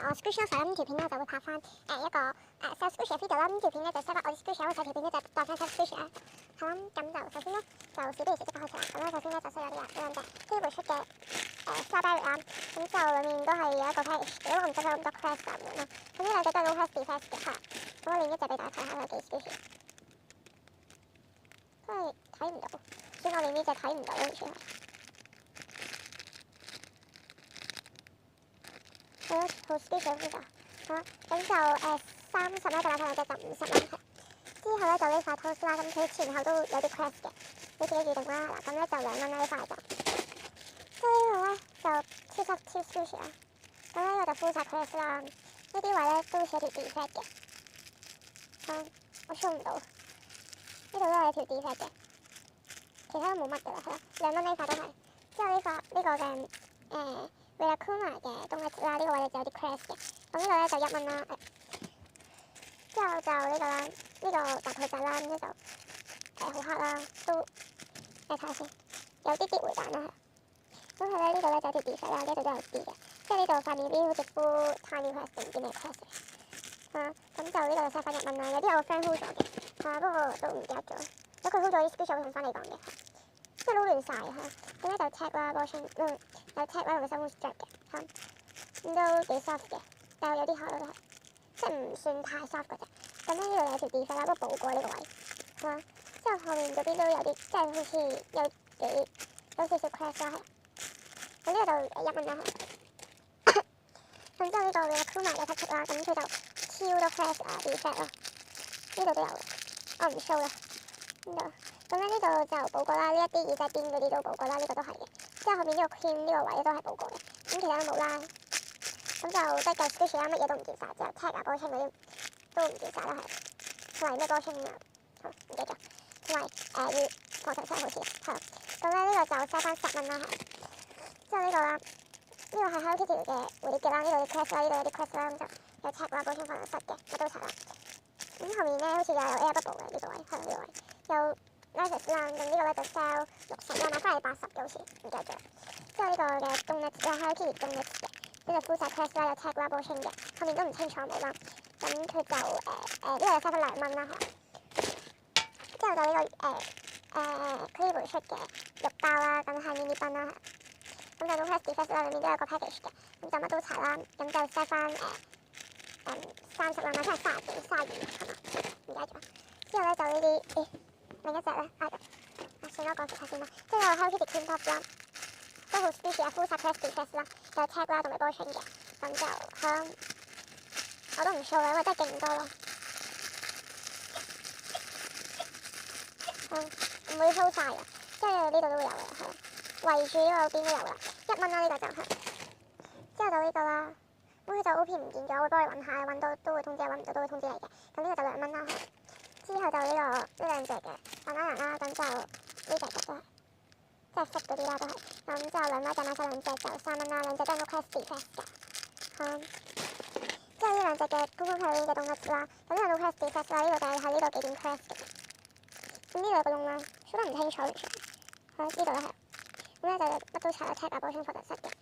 我 Squishy 咗咁條片咧就會拍翻一個sell Squishy 嘅 video 啦。咁條片咧就 set 翻我啲 Squishy，我條片咧就當翻 sell Squishy 啦。好啦，咁就首先咧就事不宜遲即刻開始啦。咁咧首先咧就需要有兩隻 Keyboard 出嘅Strawberry 啦。咁就裡面都係有一個 package，因為我唔使咁多 Crest 咁樣啦。咁呢兩隻都係 No Crest Defect 嘅嚇。咁我練一隻俾大家睇下佢幾 Squishy。都係睇唔到，所以我練呢隻睇唔到完全係。係咯，好 Squishy 呢個。好，咁就30咧，就買翻兩隻就50蚊。之後咧就呢塊 toast 啦，咁佢前後都有啲 crest 嘅，你自己預定啦。嗱，咁咧就2蚊啦呢塊就。之後呢個咧就超 Squishy 啦。咁咧呢個就 full 晒 crest 啦，呢啲位咧都好似有條 defect 嘅。我 show 唔到，呢度都有條 defect 嘅，其他都冇乜㗎啦，係啦，2蚊呢塊都係。之後呢個嘅Rilakkuma 嘅冬甩啦，呢個位咧就有啲 crest 嘅，咁呢個咧就1蚊啦。之後就呢個啦，呢個大肚仔啦，咁呢就好黑啦，都睇下先，有啲回彈啦。咁佢咧呢度咧就有條 defect 啦，呢度都有啲嘅，即係呢度塊面邊好似 full tiny crest 定唔知咩 crest 嚟。咁就呢個就7分1蚊啦，有啲我 friend hold 咗嘅，不過都唔記得咗。如果佢 hold 咗啲 Squishy 會同翻你講嘅，即係撈亂晒嚇。咁咧就 tag 啦，波穿，有 tag 啦同埋 someone strap 嘅，咁都幾 soft 嘅，但係有啲厚咯都係，即係唔算太 soft 嗰隻。咁咧呢度有條 defect 啦，不過補過呢個位，之後後面嗰邊都有啲，即係好似有少少 crest 啦，係。咁呢個就1蚊啦，係。咁之後呢個Rilakkuma嘅 touch 啦，咁佢就超多 crest defect 啦，呢度都有嘅，我唔 show 啦，呢度。咁咧呢度就補過啦，呢一啲耳仔邊嗰啲都補過啦，呢個都係嘅。之後後面呢個 cream 呢個位都係補過嘅，咁其他都冇啦。咁就得嚿 Squishy 啦，乜嘢都唔見晒，之後 tag 波清嗰啲都唔見晒啦，係。同埋咩波清啊？好唔記得咗。同埋防塵霜好似係。咁咧呢個就收翻10蚊啦，係。之後呢個啦，呢個係 Hello Kitty 嘅蝴蝶結啦，呢度有啲 crest 啦，呢度有啲 crest 啦，咁就有 tag 啦，波清防塵霜嘅，乜都齊啦。咁後面咧好似又有 air bubble 嘅呢個位，係呢個位有。Lashes 啦，咁呢個咧就 sell 60啦，買翻嚟80嘅好似，唔記得咗。之後呢個嘅Donuts啦 ，Hello Kitty Donuts 嘅，呢個 full size crest 啦，有 tag 啦，波清嘅，後面都唔清楚冇啦。咁佢就呢個就收翻2蚊啦，係。之後就呢個Clever 出嘅肉包啦，咁係 mini bun 啦，係。咁就 No Crest Defect 啦，裏面都有個 package 嘅，咁就乜都齊啦。咁就 set 翻30啦，買翻嚟32係嘛？唔記得咗。之後咧就呢啲另一隻咧，算啦，講其他先啦。即係有 Hello Kitty Cream Puff 啦，都好 Squishy 啊 ，full size crest defect 啦，有 tag 啦同埋波清嘅，咁就我都唔 show 啦，因為真係勁多咯。唔會 show 晒嘅，即係呢度都會有嘅，係圍住呢個邊都有啦，1蚊啦呢個就係。之後就呢個啦，咁佢就 OP 唔見咗，會幫你揾下，揾到都會通知，揾唔到都會通知你嘅。咁呢個就2蚊啦，係。之後就呢兩隻嘅banana啦，咁就呢隻嘅都係，即係色嗰啲啦都係。咁之後2蚊就買晒2隻就3蚊啦，2隻都係 No Crest Defect 㗎。之後呢兩隻嘅 Coco Perry 嘅 Donuts 啦，咁呢個 No Crest Defect 啦，呢個就係喺呢度幾點 crest 嘅。咁呢度有個窿啦，show 得唔清楚完全。呢度都係。咁咧就乜都齊啦 ，tag 波清防塵霜嘅。呢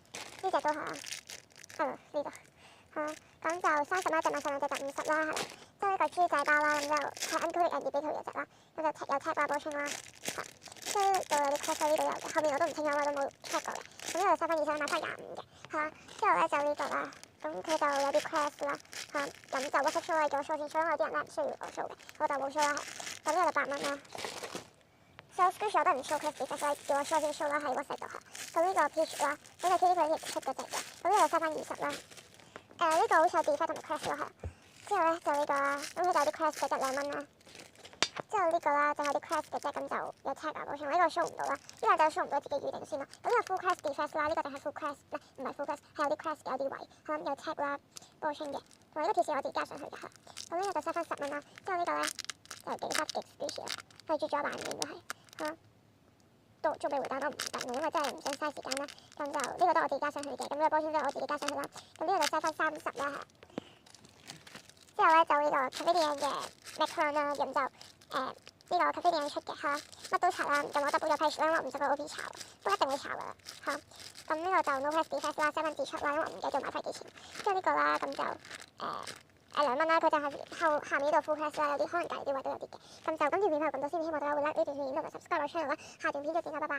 隻都係啊，呢度。咁就30啦，隻買晒2隻就50啦，係。之後呢個豬仔包啦，咁就係 Uncle and Baby 嘅隻啦，咁就有 tag 啦，波清啦，即係度有啲 crest 呢度有嘅，後面我都唔清楚，我都冇 check 過嘅。咁呢度收翻20，買翻25嘅，之後咧就呢個啦，咁佢就有啲 crest 啦，咁就 WhatsApp show 啦，叫我 show 先 show，因為有啲人咧唔需要我 show 嘅，我就冇 show 啦，咁呢個就8蚊啦。sell Squishy 我都唔 show crest，所以叫我 show 先 show 啦，喺 WhatsApp 度係。咁呢個 peach 啦，咁就 Kitty Perry 出嗰隻嘅，咁呢度收翻20啦。呢個好似有 defect 同埋 crest 咯，係。之後咧就呢個啦，咁佢就有啲 crest 嘅，得2蚊啦。之後呢個啦就係啲 crest 嘅啫，咁就有 tag 波清，呢個 show 唔到啦，呢個就 show 唔到自己預定先啦。咁呢個 full crest defect 啦，呢個就係 full crest，唔係 full crest，係有啲 crest 嘅，有啲位，有 tag 啦，波清嘅，同埋呢個貼士我自己加上去嘅，係。咁呢個就收翻10蚊啦。之後呢個咧就幾黑極 Squishy 啊，係絕咗版面都係，都做俾回彈都唔等，因為真係唔想嘥時間啦。咁就呢個都我自己加上去嘅，咁呢個波清都係我自己加上去啦。咁呢個就收翻30啦，係。之後咧就呢個 Cafe Dien 嘅 macaron 啦，咁就呢個 Cafe Dien 出嘅，乜都查啦，咁我 double 咗 page 啦，我唔使個 OP 查，都一定會查噶啦，咁呢個就 no press defect 啦，7蚊自出啦，因為我唔記得咗買翻幾錢。之後呢個啦，咁就2蚊啦，佢就係下面呢度 full press 啦，有啲可能隔離啲位都有啲嘅。咁就今條片就咁多先，希望大家會 like 呢段片同埋 subscribe 我 channel 啦。下段片再見啦，拜拜。